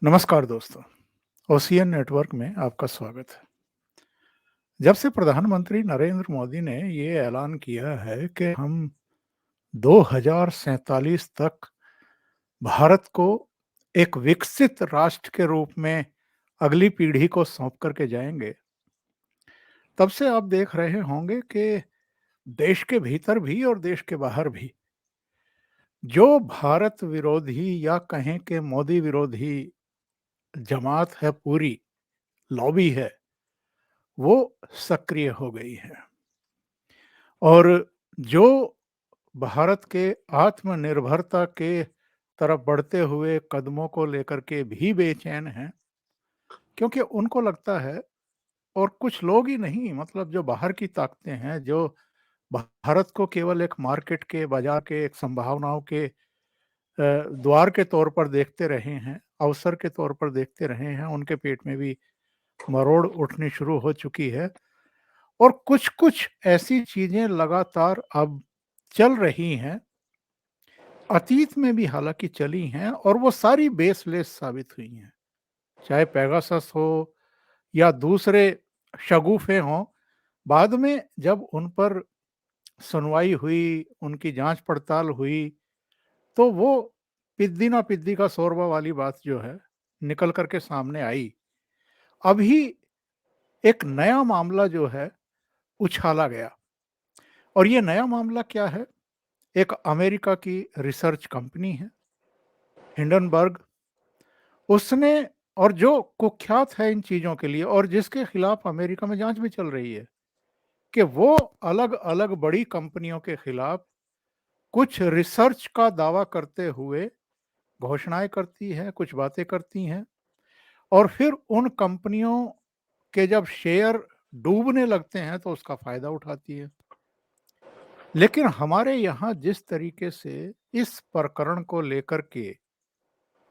नमस्कार दोस्तों, ocean network में आपका स्वागत है। जब से प्रधानमंत्री नरेंद्र मोदी ने ये ऐलान किया है कि हम 2047 तक भारत को एक विकसित राष्ट्र के रूप में अगली पीढ़ी को सौंप करके जाएंगे, तब से आप देख रहे होंगे कि देश के भीतर भी और देश के बाहर भी जो भारत विरोधी या कहें कि मोदी विरोधी जमात है, पूरी लॉबी है, वो सक्रिय हो गई है। और जो भारत के आत्मनिर्भरता के तरफ बढ़ते हुए कदमों को लेकर के भी बेचैन हैं, क्योंकि उनको लगता है, और कुछ लोग ही नहीं, मतलब जो बाहर की ताकतें हैं, जो भारत को केवल एक मार्केट के, बाजार के, एक संभावनाओं के द्वार के तौर पर देखते रहे हैं, अवसर के तौर पर देखते रहे हैं, उनके पेट में भी मरोड़ उठनी शुरू हो चुकी है। और कुछ कुछ ऐसी चीजें लगातार अब चल रही हैं, अतीत में भी हालांकि चली हैं, और वो सारी बेसलेस साबित हुई हैं। चाहे पेगासस हो या दूसरे शगुफे हों, बाद में जब उन पर सुनवाई हुई, उनकी जांच पड़ताल हुई, तो वो पिद्दी ना पिद्दी का शोरबा वाली बात जो है निकल करके सामने आई। अभी एक नया मामला जो है उछाला गया, और ये नया मामला क्या है? एक अमेरिका की रिसर्च कंपनी है, हिंडनबर्ग। उसने, और जो कुख्यात है इन चीज़ों के लिए, और जिसके खिलाफ अमेरिका में जांच भी चल रही है, कि वो अलग-अलग बड़ी कंपनियों के खिलाफ कुछ रिसर्च का दावा करते हुए घोषणाएं करती है, कुछ बातें करती हैं, और फिर उन कंपनियों के जब शेयर डूबने लगते हैं तो उसका फायदा उठाती है। लेकिन हमारे यहाँ जिस तरीके से इस प्रकरण को लेकर के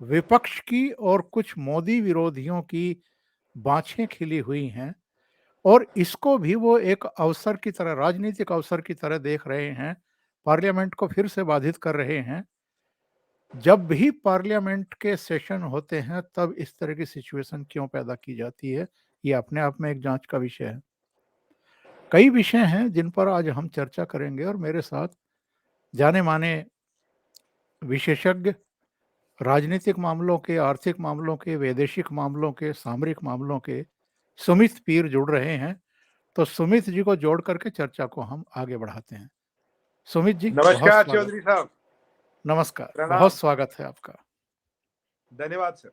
विपक्ष की और कुछ मोदी विरोधियों की बाछें खिली हुई हैं, और इसको भी वो एक अवसर की तरह, राजनीतिक अवसर की तरह देख रहे हैं, पार्लियामेंट को फिर से बाधित कर रहे हैं। जब भी पार्लियामेंट के सेशन होते हैं तब इस तरह की सिचुएशन क्यों पैदा की जाती है, ये अपने आप में एक जांच का विषय है। कई विषय हैं जिन पर आज हम चर्चा करेंगे, और मेरे साथ जाने माने विशेषज्ञ, राजनीतिक मामलों के, आर्थिक मामलों के, वैदेशिक मामलों के, सामरिक मामलों के सुमित पीर जुड़ रहे हैं। तो सुमित जी को जोड़ करके चर्चा को हम आगे बढ़ाते हैं। सुमित जी, बहुत नमस्कार स्वागत। चौधरी साहब। नमस्कार, बहुत प्रणाम। स्वागत है आपका। धन्यवाद सर।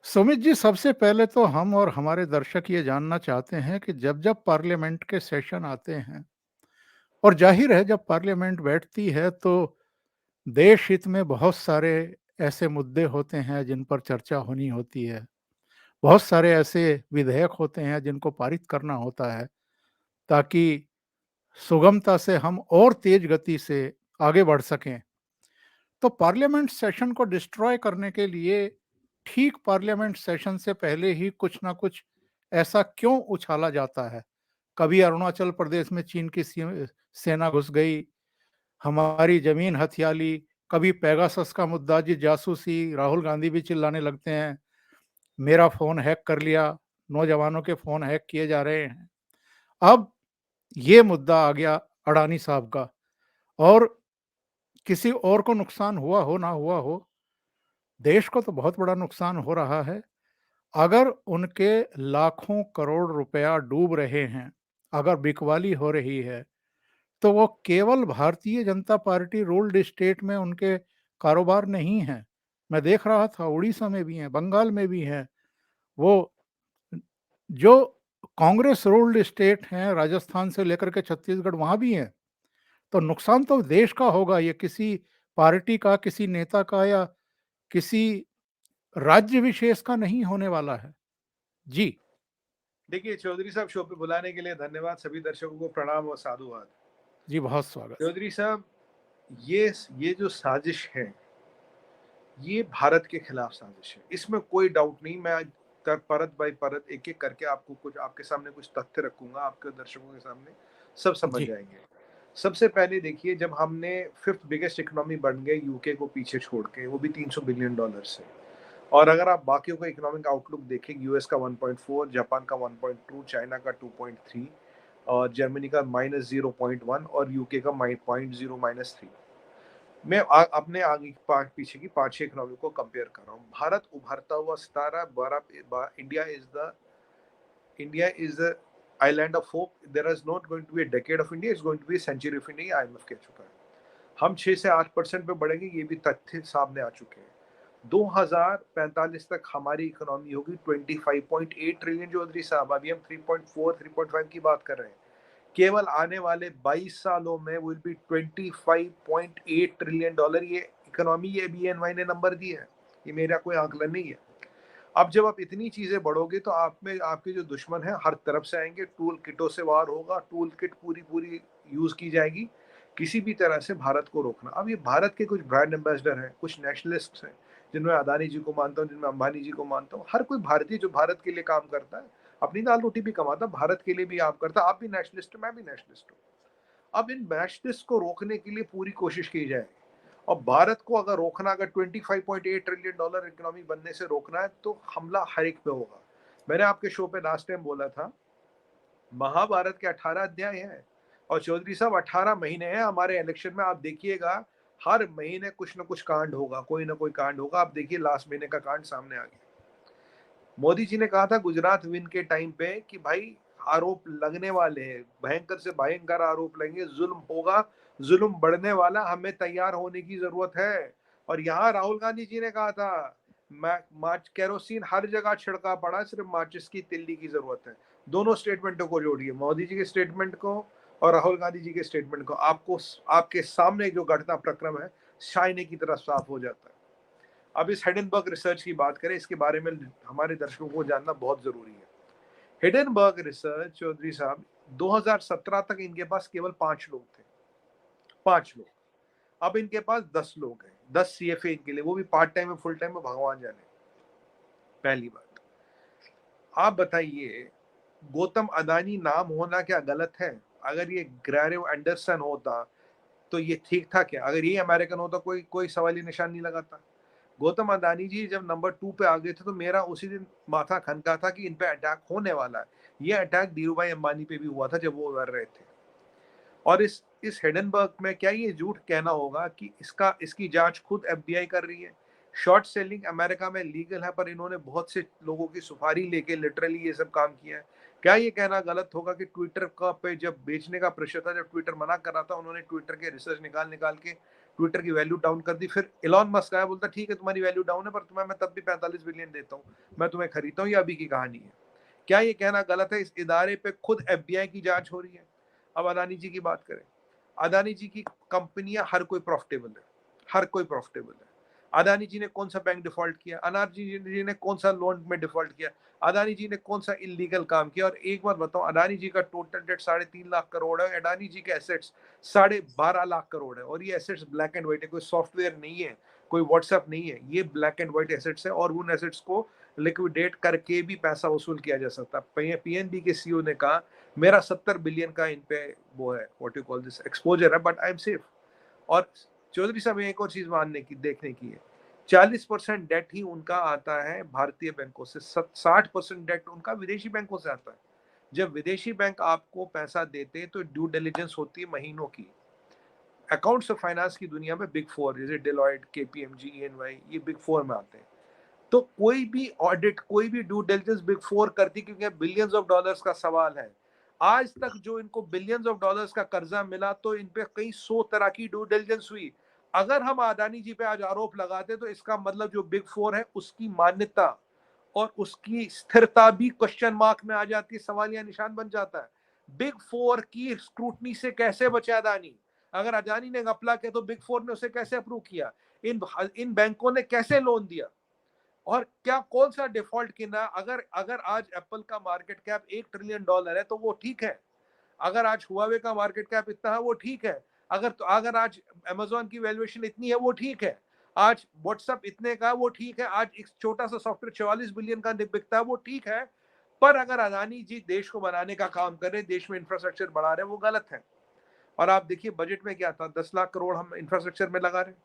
सुमित जी, सबसे पहले तो हम और हमारे दर्शक ये जानना चाहते हैं कि जब जब पार्लियामेंट के सेशन आते हैं, और जाहिर है जब पार्लियामेंट बैठती है, तो देश हित में बहुत सारे ऐसे मुद्दे होते हैं जिन पर चर्चा होनी होती है, बहुत सारे ऐसे विधेयक होते हैं जिनको पारित करना होता है, ताकि सुगमता से हम और तेज गति से आगे बढ़ सकें। तो पार्लियामेंट सेशन को डिस्ट्रॉय करने के लिए ठीक पार्लियामेंट सेशन से पहले ही कुछ ना कुछ ऐसा क्यों उछाला जाता है? कभी अरुणाचल प्रदेश में चीन की सेना घुस गई, हमारी जमीन हथिया ली, कभी पेगासस का मुद्दा, जी जासूसी, राहुल गांधी भी चिल्लाने लगते हैं, मेरा फोन हैक कर लिया, नौजवानों के फोन हैक किए जा रहे हैं। अब ये मुद्दा आ गया अडानी साहब का, और किसी और को नुकसान हुआ हो ना हुआ हो, देश को तो बहुत बड़ा नुकसान हो रहा है। अगर उनके लाखों करोड़ रुपया डूब रहे हैं, अगर बिकवाली हो रही है, तो वो केवल Bharatiya Janata party ruled state में उनके कारोबार नहीं है। मैं देख रहा था उड़ीसा में भी हैं, बंगाल में भी हैं, वो जो कांग्रेस रूल्ड स्टेट हैं, राजस्थान से लेकर के छत्तीसगढ़, वहां भी हैं। तो नुकसान तो देश का होगा, ये किसी पार्टी का, किसी नेता का, या किसी राज्य विशेष का नहीं होने वाला है। जी। देखिए चौधरी साहब, शो पे बुलाने के लिए धन्यवाद। सभी दर्शकों को प्रणाम और साधुवाद। जी, बहुत स्वागत। चौधरी साहब, ये जो साजिश है, ये भारत के खिलाफ साजिश है, इसमें कोई डाउट नहीं। मैं परत बाई परत एक एक करके आपको कुछ आपके सामने कुछ तथ्य रखूंगा, आपके दर्शकों के सामने सब समझ जी। जाएंगे। सबसे पहले देखिए, जब हमने फिफ्थ बिगेस्ट इकोनॉमी बन गए यूके को पीछे छोड़ के, वो भी $300 बिलियन से, और अगर आप बाकियों का इकोनॉमिक आउटलुक देखें, यूएस का 1.4, जापान का 1.2, चाइना का 2.3 और जर्मनी का -0.1 और यूके का -0.3। मैं अपने आगे पीछे की 5-6 इकोनॉमी को कंपेयर कर रहा हूँ। भारत उभरता हुआ सितारा, India is the island of hope. There is not going to be a decade of India, is going to be century of India, IMF कह चुका है। हम 6 से 8% पे बढ़ेंगे, ये भी तथ्य सामने आ चुके हैं। 2045 तक हमारी इकोनॉमी होगी 25.8 ट्रिलियन। चौधरी साहब, अभी हम 3.4 3.5 की बात कर रहे हैं। केवल आने वाले 22 सालों में विल बी 25.8 ट्रिलियन डॉलर ये इकोनॉमी। ये बीएनवाई ने नंबर दिया है, ये मेरा कोई आंकलन नहीं है। अब जब आप इतनी चीजें बढ़ोगे तो आप में आपके जो दुश्मन है हर तरफ से आएंगे, टूल किटों से वार होगा, टूल किट पूरी पूरी यूज की जाएगी किसी भी तरह से भारत को रोकना। अब ये भारत के कुछ ब्रांड एम्बेसडर हैं, कुछ नेशनलिस्ट हैं, जिनमें अदानी जी को मानता हूँ, जिनमें अंबानी जी को मानता हूँ। हर कोई भारतीय जो भारत के लिए काम करता है, अपनी दाल रोटी भी कमाता, भारत के लिए भी आप करता। आप भी नेशनलिस्ट हो, मैं भी नेशनलिस्ट हूँ। अब इन नेशनलिस्ट को रोकने के लिए पूरी कोशिश की जाए। और भारत को अगर रोकना, अगर 25.8 ट्रिलियन डॉलर इकोनॉमी बनने से रोकना है तो हमला हर एक पे होगा। मैंने आपके शो पे लास्ट टाइम बोला था, महाभारत के 18 अध्याय हैं और चौधरी साहब 18 महीने हैं हमारे इलेक्शन में। आप देखिएगा हर महीने कुछ ना कुछ कांड होगा, कोई ना कोई कांड होगा। आप देखिए लास्ट महीने का कांड सामने आ गया। मोदी जी ने कहा था गुजरात विन के टाइम पे कि भाई आरोप लगने वाले हैं, भयंकर से भयंकर आरोप लगेंगे, जुल्म होगा, जुल्म बढ़ने वाला, हमें तैयार होने की जरूरत है। और यहाँ राहुल गांधी जी ने कहा था मार्च केरोसिन हर जगह छिड़का पड़ा, सिर्फ माचिस की तिल्ली की जरूरत है। दोनों स्टेटमेंटों को जोड़िए, मोदी जी के स्टेटमेंट को और राहुल गांधी जी के स्टेटमेंट को, आपको आपके सामने जो घटनाक्रम है शाइने की तरह साफ हो जाता है। अब इस हिडनबर्ग रिसर्च की बात करें, इसके बारे में हमारे दर्शकों को जानना बहुत जरूरी है। हिडनबर्ग रिसर्च, चौधरी साहब, 2017 तक इनके पास केवल 5 लोग थे, 5 लोग। अब इनके पास 10 लोग हैं, 10 सीएफए इनके लिए, वो भी पार्ट टाइम में, फुल टाइम में, भगवान जाने। पहली बात, आप बताइए, गौतम अदानी नाम होना क्या गलत है? अगर ये ग्रेरो एंडरसन होता तो ये ठीक था क्या? अगर ये अमेरिकन होता कोई कोई सवाल निशान नहीं लगाता। गौतम अदानी जी जब नंबर 2 पे आ गए थे तो मेरा उसी दिन माथा खनका था कि इन पे अटैक होने वाला है। ये अटैक धीरूभाई अंबानी पे भी हुआ था जब वो उभर रहे थे। और इस हिडनबर्ग में क्या ये झूठ कहना होगा कि इसकी जांच खुद एफबीआई कर रही है? शॉर्ट सेलिंग अमेरिका में लीगल है, पर इन्होंने बहुत से लोगों की सुपारी लेके लिटरली ये सब काम किया है। क्या ये कहना गलत होगा कि ट्विटर का पे जब बेचने का प्रेशर था, जब ट्विटर मना कर रहा था, उन्होंने ट्विटर के रिसर्च निकाल निकाल के ट्विटर की वैल्यू डाउन कर दी? फिर इलॉन मस्क आया, बोलता ठीक है तुम्हारी वैल्यू डाउन है, पर तुम्हें मैं तब भी 45 बिलियन देता हूँ, मैं तुम्हें खरीदता हूँ। ये अभी की कहानी है। क्या ये कहना गलत है? इस इदारे पे खुद एफबीआई की जांच हो रही है। अब अदानी जी की बात करें, अदानी जी की कंपनियां हर कोई प्रॉफिटेबल है, हर कोई प्रॉफिटेबल है। अदानी जी ने कौन सा बैंक डिफॉल्ट किया? अनारजी जी ने कौन सा लोन में डिफॉल्ट किया? अदानी जी ने कौन सा इलीगल काम किया? और एक बात बताओ, अदानी जी का टोटल डेट 3.5 लाख करोड़ है, अदानी जी के एसेट्स 12.5 लाख करोड़ है। और ये एसेट्स ब्लैक एंड व्हाइट है, कोई सॉफ्टवेयर नहीं है, कोई व्हाट्सएप नहीं है, ये ब्लैक एंड व्हाइट एसेट्स है। और उन एसेट्स को लिक्विडेट करके भी पैसा वसूल किया जा सकता है। पीएनबी के सीईओ ने कहा मेरा 70 बिलियन का इन पे वो है, what you call this, exposure है, बट आई एम सेफ। और चौधरी साहब एक और चीज मानने की, देखने की है, 40% डेट ही उनका आता है भारतीय बैंकों से, 60% डेट उनका विदेशी बैंकों से आता है। जब विदेशी बैंक आपको पैसा देते तो ड्यू डिलिजेंस होती है महीनों की। अकाउंट्स ऑफ फाइनेंस की दुनिया में बिग फोर जैसे डेलॉयट, केपीएमजी, ईएनवाई, ये बिग फोर में आते हैं। तो कोई भी ऑडिट, कोई भी ड्यू डिलिजेंस बिग फोर करती, क्योंकि बिलियंस ऑफ डॉलर्स का सवाल है। आज तक जो इनको बिलियंस ऑफ डॉलर्स का कर्जा मिला तो इन पे कई 100 तरह की ड्यू डिलिजेंस हुई। अगर हम अदानी जी पे आज आरोप लगाते तो इसका मतलब जो बिग फोर है उसकी मान्यता और उसकी स्थिरता भी क्वेश्चन मार्क में आ जाती है, सवालिया निशान बन जाता है। बिग फोर की स्क्रूटनी से कैसे बचे अदानी? अगर अदानी ने घपला किया तो बिग फोर ने उसे कैसे अप्रूव किया? इन बैंकों ने कैसे लोन दिया? और क्या कौन सा डिफॉल्ट किया? अगर अगर आज एप्पल का मार्केट कैप $1 ट्रिलियन है तो वो ठीक है। अगर आज हुआवे का मार्केट कैप इतना है वो ठीक है। अगर आज अमेजोन की वैल्यूएशन इतनी है वो ठीक है। आज व्हाट्सएप इतने का वो ठीक है। आज एक छोटा सा सॉफ्टवेयर 44 बिलियन का बिकता है वो ठीक है। पर अगर अदानी जी देश को बनाने का काम कर रहे, देश में इंफ्रास्ट्रक्चर बढ़ा रहे, वो गलत है। और आप देखिए बजट में क्या था, 10 लाख करोड़ हम इंफ्रास्ट्रक्चर में लगा रहे हैं।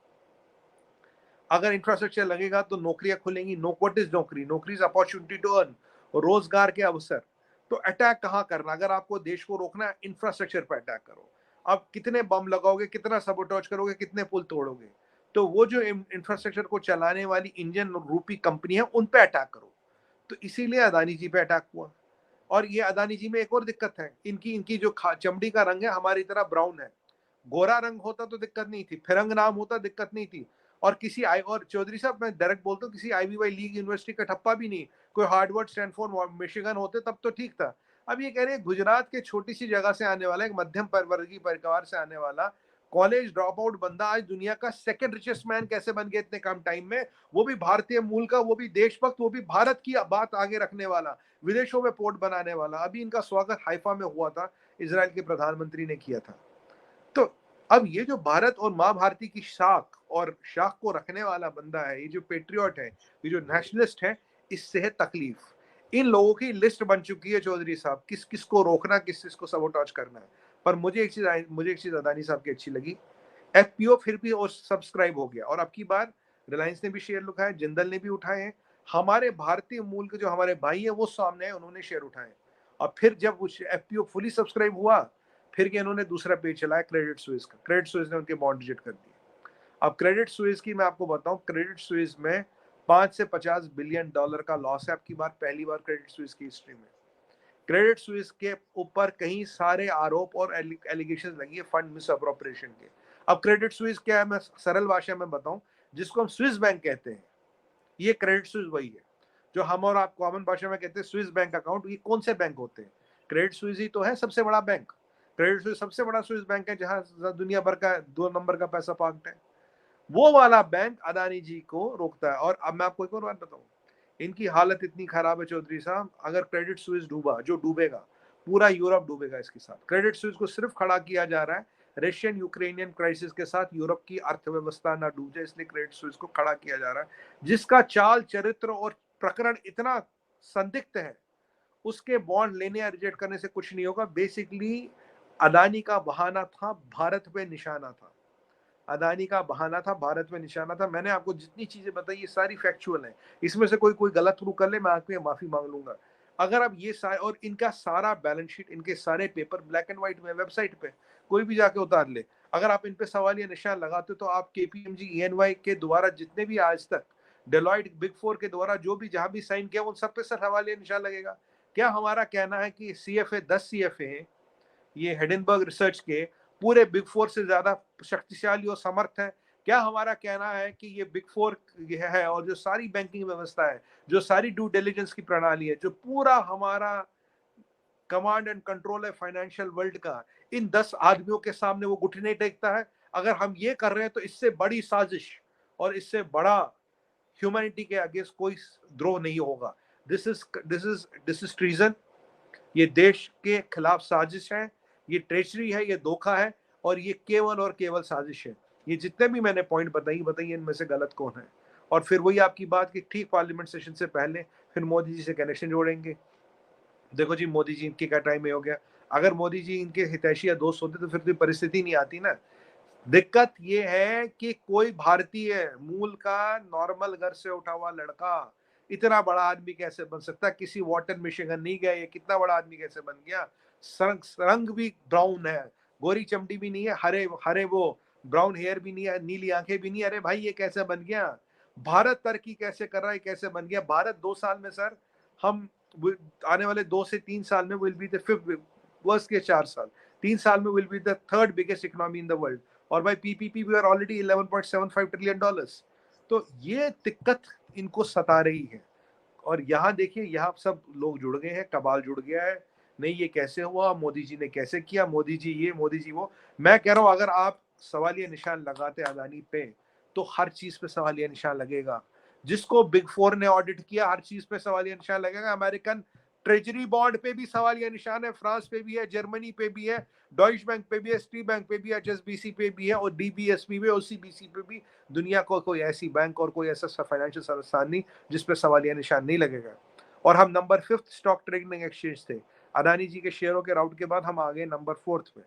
अगर इंफ्रास्ट्रक्चर लगेगा तो नौकरियां खुलेंगी। व्हाट इज नौकरी? नौकरी इज अपॉर्चुनिटी टू अर्न, रोजगार के अवसर। तो अटैक कहाँ करना? अगर आपको देश को रोकना है, इंफ्रास्ट्रक्चर पर अटैक करो। आप कितने बम लगाओगे, कितना सबोटॉज करोगे, कितने पुल तोड़ोगे? तो वो जो इंफ्रास्ट्रक्चर को चलाने वाली इंजन रूपी कंपनी है, उन पे अटैक करो। तो इसीलिए अदानी जी पे अटैक हुआ। और ये अदानी जी में एक और दिक्कत है, इनकी इनकी जो चमड़ी का रंग है हमारी तरह ब्राउन है। गोरा रंग होता तो दिक्कत नहीं थी, फिरंग नाम होता दिक्कत नहीं थी। और किसी आई और चौधरी साहब, मैं डायरेक्ट बोलता हूँ, किसी आईवीवाई लीग यूनिवर्सिटी का ठप्पा भी नहीं, कोई हार्वर्ड, स्टैनफोर्ड, मिशिगन होते तब तो ठीक था। अब ये कह रहे हैं गुजरात के छोटी सी जगह से आने वाला, एक मध्यम वर्गीय परिवार से आने वाला कॉलेज ड्रॉप आउट बंदा आज दुनिया का सेकंड रिचेस्ट मैन कैसे बन गया इतने कम टाइम में? वो भी भारतीय मूल का, वो भी देशभक्त, वो भी भारत की बात आगे रखने वाला, विदेशों में पोर्ट बनाने वाला। अभी इनका स्वागत हाइफा में हुआ था, इजराइल के प्रधानमंत्री ने किया था। तो अब ये जो भारत और माँ भारती की शाख और शाख को रखने वाला बंदा है, ये जो पेट्रियट है, ये जो नेशनलिस्ट है, इससे है तकलीफ। इन लोगों की लिस्ट बन चुकी है चौधरी साहब, किस किस को रोकना, किस किस को सबोटाज करना है। पर मुझे एक चीज अदानी साहब की अच्छी लगी, एफपीओ फिर भी और सब्सक्राइब हो गया। और अब की बार रिलायंस ने भी शेयर उठाए, जिंदल ने भी उठाए हैं। हमारे भारतीय मूल के जो हमारे भाई है वो सामने है, उन्होंने शेयर उठाए। और फिर जब एफपीओ फुली सब्सक्राइब हुआ, फिर के इन्होंने दूसरा पेज चलाया क्रेडिट स्विस का। क्रेडिट स्विस ने उनके बॉन्ड रिजेक्ट कर दिए। अब क्रेडिट स्विस की मैं आपको बताऊं, क्रेडिट स्विस में 5 से 50 बिलियन डॉलर का लॉस है। आपकी बार पहली बार क्रेडिट स्विस की हिस्ट्री में। क्रेडिट स्विस के ऊपर कई सारे आरोप और एलिगेशन लगी है फंड मिस अप्रोप्रिएशन के। अब क्रेडिट स्विस क्या है, मैं सरल भाषा में बताऊं, जिसको हम स्विस बैंक कहते हैं, ये क्रेडिट स्विस वही है जो हम और आप कॉमन भाषा में कहते हैं स्विस बैंक अकाउंट। ये कौन से बैंक होते हैं? क्रेडिट स्विस ही तो है सबसे बड़ा बैंक। क्रेडिट स्विस सबसे बड़ा स्विस बैंक है, जहां दुनिया भर का 2 नंबर का पैसा पार्कड है। वो वाला बैंक अदानी जी को रोकता है। और अब मैं आपको एक और बात बताऊं, इनकी हालत इतनी खराब है चौधरी साहब, अगर क्रेडिट स्विस डूबा, जो डूबेगा, पूरा यूरोप डूबेगा इसके साथ। क्रेडिट स्विस को सिर्फ खड़ा किया जा रहा है रशियन यूक्रेनियन क्राइसिस के साथ, यूरोप की अर्थव्यवस्था ना डूब जाए, इसलिए क्रेडिट स्विस को खड़ा किया जा रहा है, जिसका चाल चरित्र और प्रकरण इतना संदिग्ध है। उसके बॉन्ड लेने या रिजेक्ट करने से कुछ नहीं होगा। बेसिकली अदानी का बहाना था, भारत पे निशाना था। अदानी का बहाना था, भारत में निशाना था। मैंने आपको जितनी चीजें बताई ये सारी फैक्चुअल है। इसमें से कोई कोई गलत प्रूव कर ले, मैं आपको माफी मांग लूंगा। अगर आप ये और इनका सारा बैलेंस शीट, इनके सारे पेपर ब्लैक एंड व्हाइट में वेबसाइट पे कोई भी जाके उतार ले। अगर आप इन पे सवाल या निशान लगाते तो आप केपीएमजी ईएनवाई के द्वारा जितने भी आज तक डेलॉइट बिग फोर के द्वारा जो भी जहां भी साइन किया, उन सब पे सर सवाल या निशान लगेगा। क्या हमारा कहना है कि सीएफए 10 सीएफए हैं, ये हेडनबर्ग रिसर्च के, पूरे बिग फोर से ज्यादा शक्तिशाली और समर्थ है? क्या हमारा कहना है कि ये बिग फोर है और जो सारी बैंकिंग व्यवस्था है, जो सारी ड्यू डिलिजेंस की प्रणाली है, जो पूरा हमारा कमांड एंड कंट्रोल है फाइनेंशियल वर्ल्ड का, इन 10 आदमियों के सामने वो घुटने टेकता है? अगर हम ये कर रहे हैं तो इससे बड़ी साजिश और इससे बड़ा ह्यूमैनिटी के अगेंस्ट कोई द्रोह नहीं होगा। This is treason. ये देश के खिलाफ साजिश है, ये ट्रेचरी है, ये धोखा है, और ये केवल और केवल साजिश है। ये जितने भी मैंने पॉइंट बताइए इनमें से गलत कौन है? और फिर वही आपकी बात कि ठीक पार्लियामेंट सेशन से पहले फिर मोदी जी से कनेक्शन जोड़ेंगे। देखो जी, मोदी जी इनके क्या टाइम में हो गया। अगर मोदी जी इनके हितैषी या दोस्त होते तो फिर तो परिस्थिति नहीं आती ना। दिक्कत ये है कि कोई भारतीय मूल का नॉर्मल घर से उठा हुआ लड़का इतना बड़ा आदमी कैसे बन सकता? किसी वाटर मिशिगन नहीं गया, ये कितना बड़ा आदमी कैसे बन गया? रंग भी ब्राउन है, गोरी चमड़ी भी नहीं है, हरे हरे वो ब्राउन हेयर भी नहीं है, नीली आंखें भी नहीं। अरे भाई ये कैसे बन गया? भारत तरक्की कैसे कर रहा है, कैसे बन गया भारत? 2 साल में सर, हम आने वाले 2 से 3 साल में will be the fifth, worst के 4 साल, 3 साल में will be the third biggest economy in the world. और भाई PPP we are already 11.75 trillion dollars. तो ये दिक्कत इनको सता रही है। और यहाँ देखिए, यहाँ सब लोग जुड़ गए हैं, कबाल जुड़ गया है। नहीं ये कैसे हुआ, मोदी जी ने कैसे किया, मोदी जी ये, मोदी जी वो। मैं कह रहा हूँ अगर आप सवालिया निशान लगाते अदानी पे, तो हर चीज पे सवालिया निशान लगेगा। जिसको बिग फोर ने ऑडिट किया, हर चीज पे सवालिया निशान लगेगा। अमेरिकन ट्रेजरी बॉन्ड पे भी सवालिया निशान है, फ्रांस पे भी है, जर्मनी पे भी है, डॉइच बैंक पे भी है, सिटी बैंक पे भी है, एचएसबीसी पे भी है, और डीबीएसपी पे, ओसीबीसी पे भी। दुनिया को कोई ऐसी बैंक और कोई ऐसा फाइनेंशियल संस्थान नहीं जिसपे सवालिया निशान नहीं लगेगा। और हम number 5th stock trading exchange थे। अदानी जी के शेयरों के राउट के बाद हम आ गए नंबर 4th पे।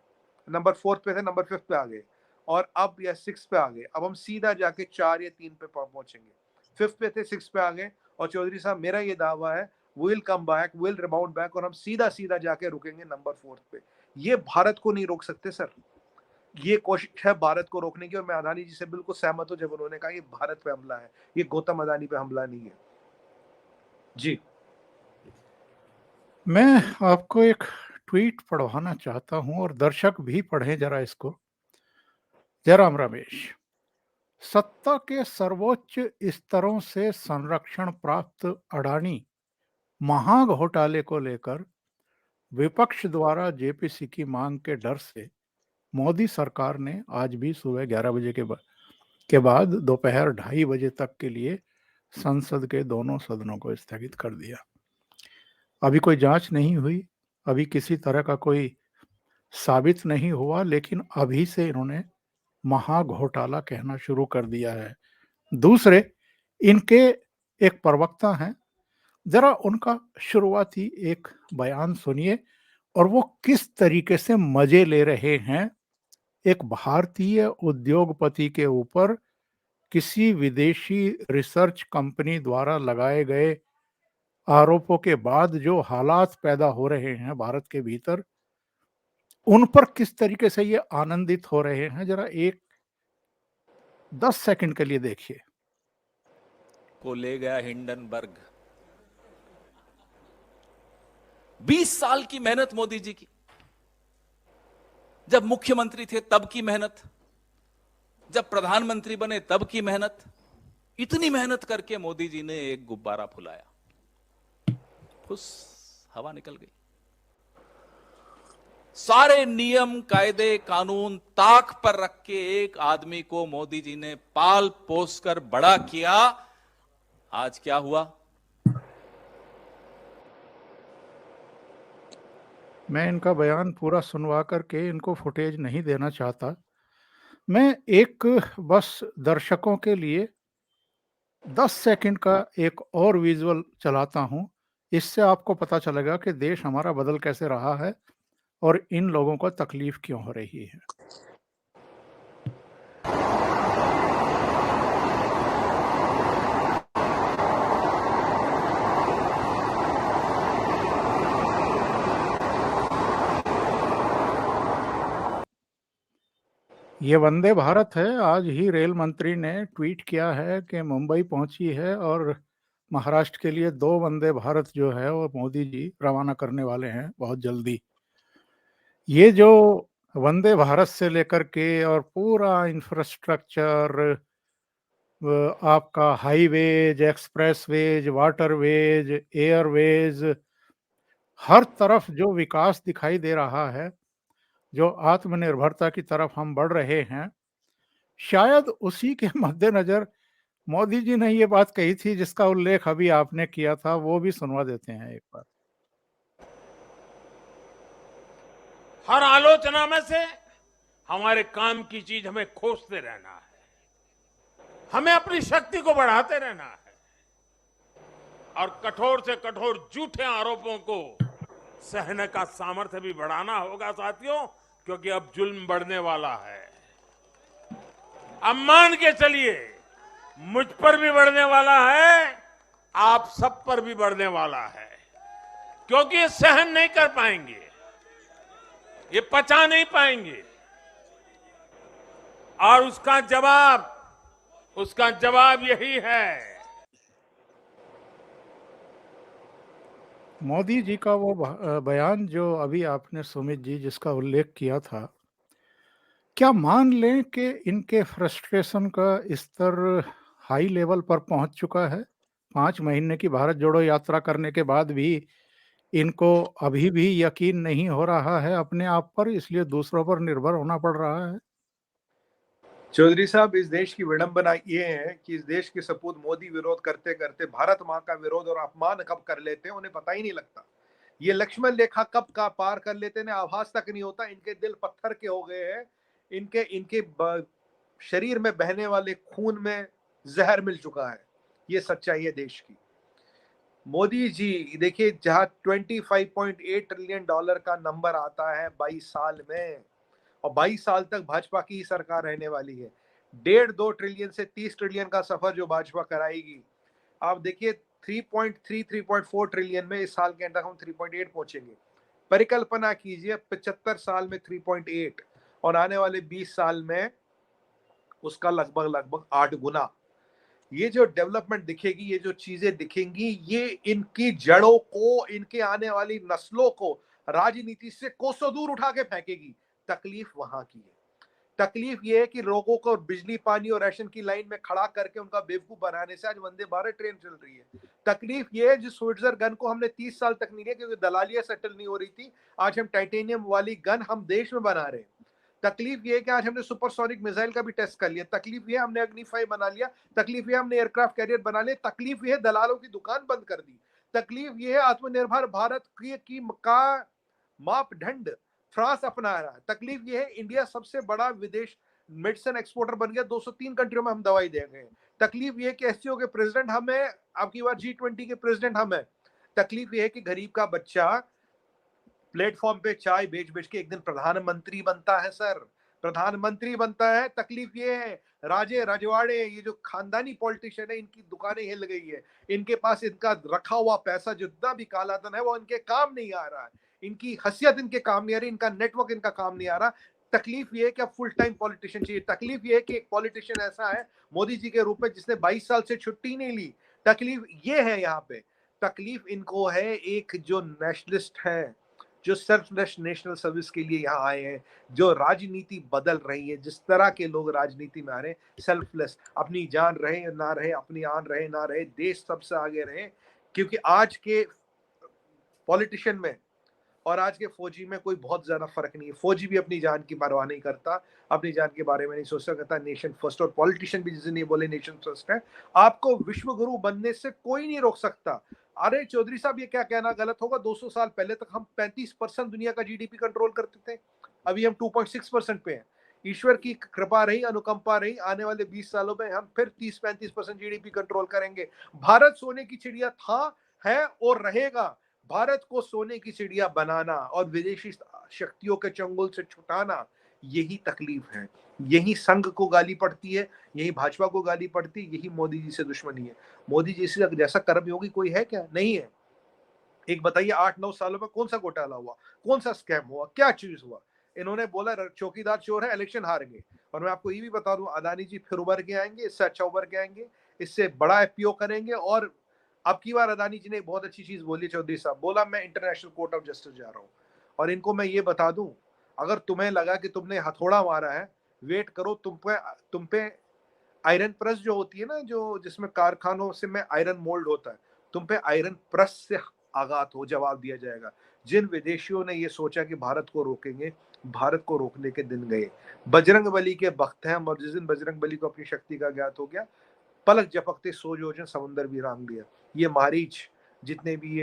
नंबर 4th पे थे, नंबर 5th पे आ गए। और अब या 6 पे आ गए, अब हम सीधा जाके 4 या 3 पे पहुंचेंगे। 5 पे थे, 6 पे आ गए, और चौधरी साहब मेरा ये दावा है will come back, will rebound back, और हम सीधा सीधा जाके रुकेंगे नंबर 4 पे। ये भारत को नहीं रोक सकते सर, ये कोशिश है भारत को रोकने की, और मैं अदानी जी से बिल्कुल सहमत हूं जब उन्होंने कहा ये भारत पे हमला है, ये गौतम अदानी पे हमला नहीं है। जी मैं आपको एक ट्वीट पढ़वाना चाहता हूं और दर्शक भी पढ़ें जरा इसको। जयराम रमेश, सत्ता के सर्वोच्च स्तरों से संरक्षण प्राप्त अडानी महाघोटाले को लेकर विपक्ष द्वारा जेपीसी की मांग के डर से मोदी सरकार ने आज भी सुबह 11 बजे के बाद दोपहर 2:30 बजे तक के लिए संसद के दोनों सदनों को स्थगित कर दिया। अभी कोई जांच नहीं हुई, अभी किसी तरह का कोई साबित नहीं हुआ, लेकिन अभी से इन्होंने महाघोटाला कहना शुरू कर दिया है। दूसरे, इनके एक प्रवक्ता हैं, जरा उनका शुरुआती एक बयान सुनिए और वो किस तरीके से मजे ले रहे हैं एक भारतीय उद्योगपति के ऊपर किसी विदेशी रिसर्च कंपनी द्वारा लगाए गए आरोपों के बाद जो हालात पैदा हो रहे हैं भारत के भीतर, उन पर किस तरीके से ये आनंदित हो रहे हैं। जरा एक 10 सेकंड के लिए देखिए। को ले गया हिंडनबर्ग। 20 साल की मेहनत मोदी जी की, जब मुख्यमंत्री थे तब की मेहनत, जब प्रधानमंत्री बने तब की मेहनत, इतनी मेहनत करके मोदी जी ने एक गुब्बारा फुलाया, फुस हवा निकल गई। सारे नियम कायदे कानून ताक पर रख के एक आदमी को मोदी जी ने पाल पोस कर बड़ा किया। आज क्या हुआ? मैं इनका बयान पूरा सुनवा करके इनको फुटेज नहीं देना चाहता। मैं एक बस दर्शकों के लिए 10 सेकंड का एक और विजुअल चलाता हूं। इससे आपको पता चलेगा कि देश हमारा बदल कैसे रहा है और इन लोगों को तकलीफ क्यों हो रही है। ये वंदे भारत है। आज ही रेल मंत्री ने ट्वीट किया है कि मुंबई पहुंची है और महाराष्ट्र के लिए 2 वंदे भारत जो है वो मोदी जी रवाना करने वाले हैं बहुत जल्दी। ये जो वंदे भारत से लेकर के और पूरा इंफ्रास्ट्रक्चर, आपका हाईवेज, एक्सप्रेसवेज, वाटरवेज, एयरवेज, हर तरफ जो विकास दिखाई दे रहा है, जो आत्मनिर्भरता की तरफ हम बढ़ रहे हैं, शायद उसी के मद्देनजर मोदी जी ने ये बात कही थी जिसका उल्लेख अभी आपने किया था। वो भी सुनवा देते हैं एक बार। हर आलोचना में से हमारे काम की चीज हमें खोजते रहना है, हमें अपनी शक्ति को बढ़ाते रहना है और कठोर से कठोर झूठे आरोपों को सहने का सामर्थ्य भी बढ़ाना होगा साथियों, क्योंकि अब जुल्म बढ़ने वाला है। अब मान के चलिए, मुझ पर भी बढ़ने वाला है, आप सब पर भी बढ़ने वाला है, क्योंकि ये सहन नहीं कर पाएंगे, ये पचा नहीं पाएंगे। और उसका जवाब यही है। मोदी जी का वो बयान जो अभी आपने सुमित जी जिसका उल्लेख किया था, क्या मान लें कि इनके फ्रस्ट्रेशन का स्तर हाई लेवल पर पहुंच चुका है? 5 महीने की भारत जोड़ो यात्रा करने के बाद भी इनको अभी भी यकीन नहीं हो रहा है अपने आप पर, इसलिए दूसरों पर निर्भर होना पड़ रहा है। चौधरी साहब, इस देश की विडंबना ये है कि इस देश के सपूत मोदी विरोध करते करते भारत माँ का विरोध और अपमान कब कर लेते हैं उन्हें पता ही नहीं लगता। ये लक्ष्मण रेखा कब का पार कर लेते हैं आभास तक नहीं होता। इनके दिल पत्थर के हो गए हैं, इनके इनके शरीर में बहने वाले खून में जहर मिल चुका है। ये सच्चाई है देश की। मोदी जी देखिए, जहां $25.8 ट्रिलियन का नंबर आता है 22 साल में, और 22 साल तक भाजपा की ही सरकार रहने वाली है। 1.5-2 ट्रिलियन से 30 ट्रिलियन का सफर जो भाजपा कराएगी, आप देखिए 3.3 3.4 ट्रिलियन में इस साल के अंदर हम 3.8 पहुंचेंगे। परिकल्पना कीजिए 75 साल में 3.8 और आने वाले 20 साल में उसका लगभग 8 गुना। ये जो डेवलपमेंट दिखेगी, ये जो चीजें दिखेंगी, ये इनकी जड़ों को, इनके आने वाली नस्लों को राजनीति से कोसों दूर उठा के फेंकेगी। तकलीफ वहां की है। तकलीफ ये है कि लोगों को बिजली, पानी और राशन की लाइन में खड़ा करके उनका बेवकूफ बनाने से आज वंदे भारत ट्रेन चल रही है। तकलीफ ये है, जिस स्विट्जर गन को हमने 30 साल तक नहीं लिया क्योंकि दलालियां सेटल नहीं हो रही थी, आज हम टाइटेनियम वाली गन हम देश में बना रहे हैं। तकलीफ ये है कि आज हमने सुपरसोनिक मिसाइल का भी टेस्ट कर लिया। तकलीफ ये हमने अग्नि 5 बना लिया। तकलीफ ये हमने एयरक्राफ्ट कैरियर बना लिया। तकलीफ ये दलालों की दुकान बंद कर दी। तकलीफ ये है आत्मनिर्भर भारत की का मापदंड फ्रांस अपना रहा है। तकलीफ ये है इंडिया सबसे बड़ा विदेश मेडिसिन एक्सपोर्टर बन गया। 203 कंट्रियों में हम दवाई दे रहे हैं। तकलीफ ये है कि एससीओ के प्रेसिडेंट हम है, आपकी बार G20 के प्रेसिडेंट हम है। तकलीफ ये है कि गरीब का बच्चा प्लेटफॉर्म पे चाय बेच बेच के एक दिन प्रधानमंत्री बनता है। सर, प्रधानमंत्री बनता है। तकलीफ ये है राजे रजवाड़े, ये जो खानदानी पॉलिटिशियन है, इनकी दुकानें हिल गई है। इनके पास इनका रखा हुआ पैसा जितना भी काला धन है वो इनके काम नहीं आ रहा है। इनकी हैसियत इनके काम नहीं आ रही, इनका नेटवर्क इनका काम नहीं आ रहा। तकलीफ ये है कि अब फुल टाइम पॉलिटिशियन चाहिए। तकलीफ ये है कि एक पॉलिटिशियन ऐसा है मोदी जी के रूप में जिसने 22 साल से छुट्टी नहीं ली। तकलीफ ये है यहाँ पे। तकलीफ इनको है एक जो नेशनलिस्ट है, जो सेल्फलेस नेशनल सर्विस के लिए यहाँ आए हैं, जो राजनीति बदल रही है, जिस तरह के लोग राजनीति में आ रहे हैं, सेल्फलेस, अपनी जान रहे ना रहे, अपनी आन रहे ना रहे, देश सबसे आगे रहे। क्योंकि आज के पॉलिटिशियन में और आज के फौजी में कोई बहुत ज्यादा फर्क नहीं है। फौजी भी अपनी जान की परवाह नहीं करता, अपनी जान के बारे में नहीं सोचता, कहता नेशन फर्स्ट। और पॉलिटिशियन भी जिस दिन ये बोले नेशन फर्स्ट है, आपको विश्व गुरु बनने से कोई नहीं रोक सकता। अरे चौधरी साहब, ये क्या कहना गलत होगा, 200 साल पहले तक हम 35% दुनिया का जीडीपी कंट्रोल करते थे, अभी हम 2.6% पे हैं। ईश्वर की कृपा रही, अनुकंपा रही, आने वाले 20 सालों में हम फिर 30-35% जीडीपी कंट्रोल करेंगे। भारत सोने की चिड़िया था, है और रहेगा। भारत को सोने की चिड़िया बनाना और विदेशी शक्तियों के चंगुल से छुटाना, यही तकलीफ है। यही संघ को गाली पड़ती है, यही भाजपा को गाली पड़ती है, यही मोदी जी से दुश्मनी है। मोदी जी से जैसा कर्मयोगी कोई है क्या? नहीं है। एक बताइए, 8-9 सालों में कौन सा घोटाला हुआ, कौन सा स्कैम हुआ, क्या चीज हुआ? इन्होंने बोला चौकीदार चोर है, इलेक्शन हार गए। और मैं आपको ये भी बता दूं, अदानी जी फिर उभर के आएंगे, इससे अच्छा उभर के आएंगे, इससे बड़ा एफपीओ करेंगे। और अब की बार अदानी जी ने बहुत अच्छी चीज बोली, चौधरी साहब बोला मैं इंटरनेशनल कोर्ट ऑफ जस्टिस जा रहा हूँ। और इनको मैं ये बता दूं, अगर तुम्हें लगा कि तुमने हथौड़ा मारा है, वेट करो, तुम पे आयरन प्रेस जो होती है ना, जो जिसमें कारखानों से में आयरन मोल्ड होता है, तुम पे आयरन प्रेस से आघात हो, जवाब दिया जाएगा। जिन विदेशियों ने ये सोचा कि भारत को रोकेंगे, भारत को रोकने के दिन गए। बजरंग बली के भक्त हैं हम, और जिस दिन बजरंग बली को अपनी शक्ति का ज्ञात हो गया, पलक झपकते 100 योजन समंदर भी रांग दिया। ये मारीच, जितने भी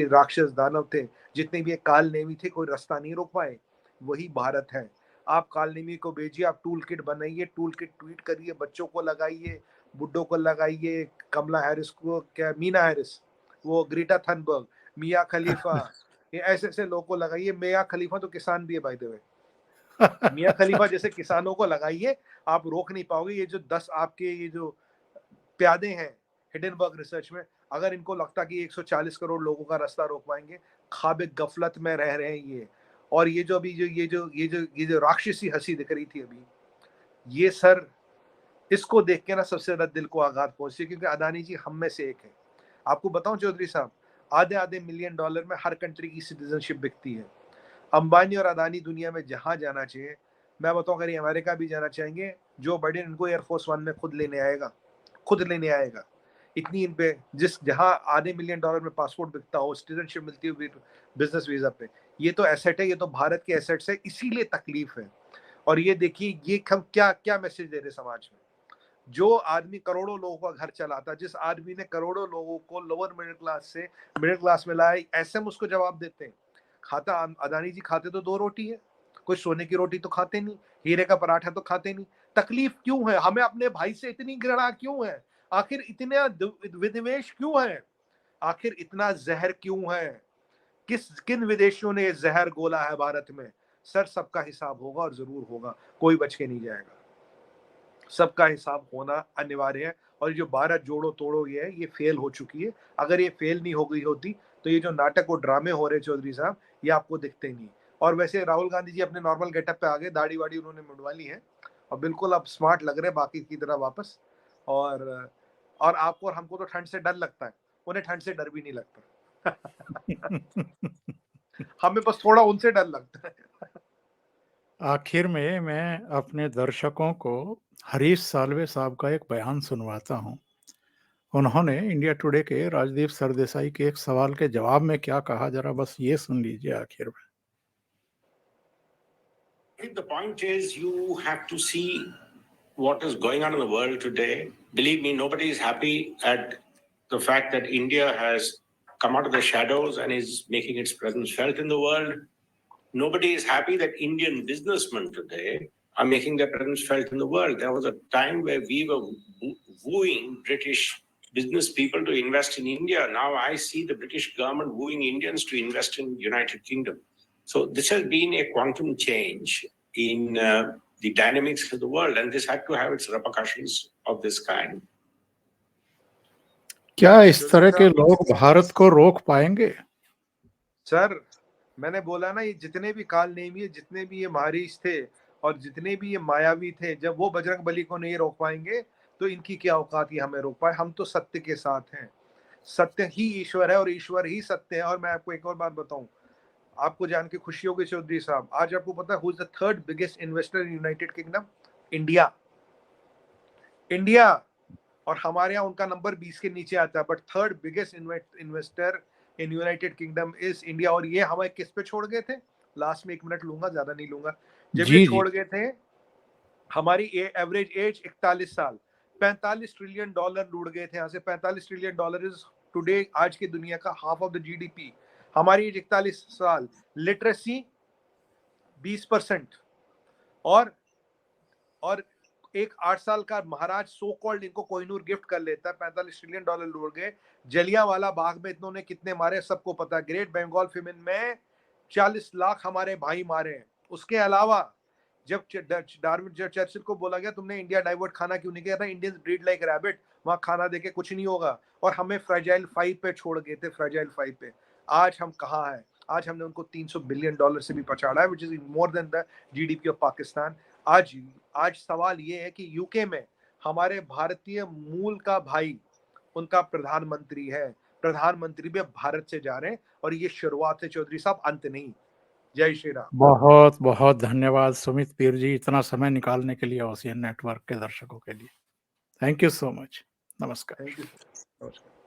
ये राक्षस दानव थे, जितने भी ये काल नेमी थे, कोई रास्ता नहीं रोक पाए। वही भारत है। आप काल नेमी को भेजिए, आप टूल किट बनाइए, टूल किट ट्वीट करिए, बच्चों को लगाइए, बुड्ढों को लगाइए, कमला हैरिस को, क्या मीना हैरिस, वो ग्रेटा थनबर्ग, मिया खलीफा, ये ऐसे ऐसे लोगों को लगाइए। मिया खलीफा तो किसान भी है बाय द वे। मिया खलीफा जैसे किसानों को लगाइए, आप रोक नहीं पाओगे। ये जो 10 आपके ये जो प्यादे हैं हिडनबर्ग रिसर्च में, अगर इनको लगता कि 140 करोड़ लोगों का रास्ता रोक पाएंगे, ख्वाब गफलत में रह रहे हैं ये। और ये जो अभी ये जो राक्षसी हंसी दिख रही थी अभी, ये सर, इसको देख के ना सबसे ज्यादा दिल को आघात पहुंचती है। क्योंकि अदानी जी हम में से एक है। आपको बताऊं चौधरी साहब, आधे मिलियन डॉलर में हर कंट्री की सिटीजनशिप बिकती है। अंबानी और अदानी दुनिया में जहां जाना चाहिए, मैं बताऊं, अगर ये अमेरिका भी जाना चाहेंगे, जो बाइडेन इनको एयरफोर्स 1 में खुद लेने आएगा। इतनी इन पे, जहां आधे मिलियन डॉलर में पासपोर्ट बिकता हो, सिटीजनशिप मिलती हो बिजनेस वीजा पे, ये तो एसेट है, ये तो भारत के एसेट्स है, इसीलिए तकलीफ है। और ये देखिए, ये हम क्या क्या मैसेज दे रहे समाज में। जो आदमी करोड़ों लोगों का घर चलाता, जिस आदमी ने करोड़ों लोगों को लोअर मिडिल क्लास से मिडिल क्लास में लाया, ऐसे हम उसको जवाब देते हैं। खाता अदानी जी खाते तो 2 रोटी है, कोई सोने की रोटी तो खाते नहीं, हीरे का पराठा तो खाते नहीं। तकलीफ क्यों है? हमें अपने भाई से इतनी घृणा क्यों है? आखिर इतने विद्वेष क्यों है? आखिर इतना जहर क्यों है? किन विदेशियों ने ये जहर गोला है भारत में? सर सबका हिसाब होगा और जरूर होगा, कोई बच के नहीं जाएगा, सबका हिसाब होना अनिवार्य है। और जो 12 जोड़ो तोड़ो ये फेल हो चुकी है। अगर ये फेल नहीं हो गई होती तो ये जो नाटक और ड्रामे हो रहे चौधरी साहब, ये आपको दिखते ही नहीं। और वैसे राहुल गांधी जी अपने नॉर्मल गेटअप पे आ गए, दाढ़ी वाड़ी उन्होंने मुंडवा ली है और बिल्कुल अब स्मार्ट लग रहे हैं बाकी की तरह वापस। और आपको और हमको तो ठंड से डर लगता है, उन्हें ठंड से डर भी नहीं लगता। हमें बस थोड़ा उनसे डर लगता है। आखिर में मैं अपने दर्शकों को हरीश साल्वे साहब का एक बयान सुनवाता हूँ। उन्होंने इंडिया टुडे के राजदीप सरदेसाई के एक सवाल के जवाब में क्या कहा, जरा बस ये सुन लीजिए आखिर में। The point is, you have to see what is going on in the world today. Believe me, nobody is happy at the fact that India has come out of the shadows and is making its presence felt in the world. Nobody is happy that Indian businessmen today are making their presence felt in the world. There was a time where we were wooing British business people to invest in India. Now I see the British government wooing Indians to invest in United Kingdom. So this has been a quantum change in the dynamics of the world, and this had to have its repercussions of this kind. क्या इस तरह के लोग भारत को रोक पाएंगे? Sir मैंने बोला ना, ये जितने भी काल नेमी, जितने भी ये महारीश थे और जितने भी ये मायावी थे, जब वो बजरंग बली को नहीं रोक पाएंगे तो इनकी क्या औकात ही हमें रोक पाए। हम तो सत्य के साथ हैं, सत्य ही ईश्वर है और ईश्वर ही सत्य है। और मैं आपको एक और बात बताऊं, आपको जान के खुशी होगी चौधरी साहब, आज आपको पता है who is the third biggest investor in United kingdom? India. और हमारे यहाँ उनका नंबर 20 के नीचे आता है, but third biggest investor in United kingdom is India. और ये हमें किस पे छोड़ गए थे? लास्ट में 1 मिनट लूंगा, ज्यादा नहीं लूंगा। जब ये छोड़ गए थे, हमारी एवरेज एज 41 साल, $45 ट्रिलियन लूट गए थे यहाँ से। $45 ट्रिलियन इज टुडे आज की दुनिया का हाफ ऑफ द जीडीपी। हमारी एज 41 साल, लिटरेसी 20%, और एक 8 साल का महाराज सो कॉल्ड इनको कोहिनूर गिफ्ट कर लेता है। $45 ट्रिलियन लूट गए। जलियांवाला बाग में इन्होंने कितने मारे सबको पता है। ग्रेट बंगाल फेमिन में 40 लाख हमारे भाई मारे हैं। उसके अलावा जब डार्विन चर्चिल को बोला गया तुमने इंडिया डाइवर्ट खाना क्यों नहीं किया था, इंडियंस ब्रीड लाइक रैबिट, वहां खाना देके कुछ नहीं होगा। और हमें फ्रेजाइल 5 पे छोड़ गए थे, फ्रेजाइल 5 पे। आज हम कहाँ हैं? आज हमने उनको $300 बिलियन से भी पछाड़ा है, which is more than the GDP of Pakistan. आज सवाल ये है कि यूके में हमारे भारतीय मूल का भाई, उनका प्रधानमंत्री है, प्रधानमंत्री भी भारत से जा रहे हैं। और ये शुरुआत है चौधरी साहब, अंत नहीं। जय श्री राम। बहुत बहुत धन्यवाद सुमित पीर जी, इतना समय निकालने के लिए ओशियन नेटवर्क के दर्शकों के लिए। Thank you so much. नमस्कार। Thank you. नमस्कार।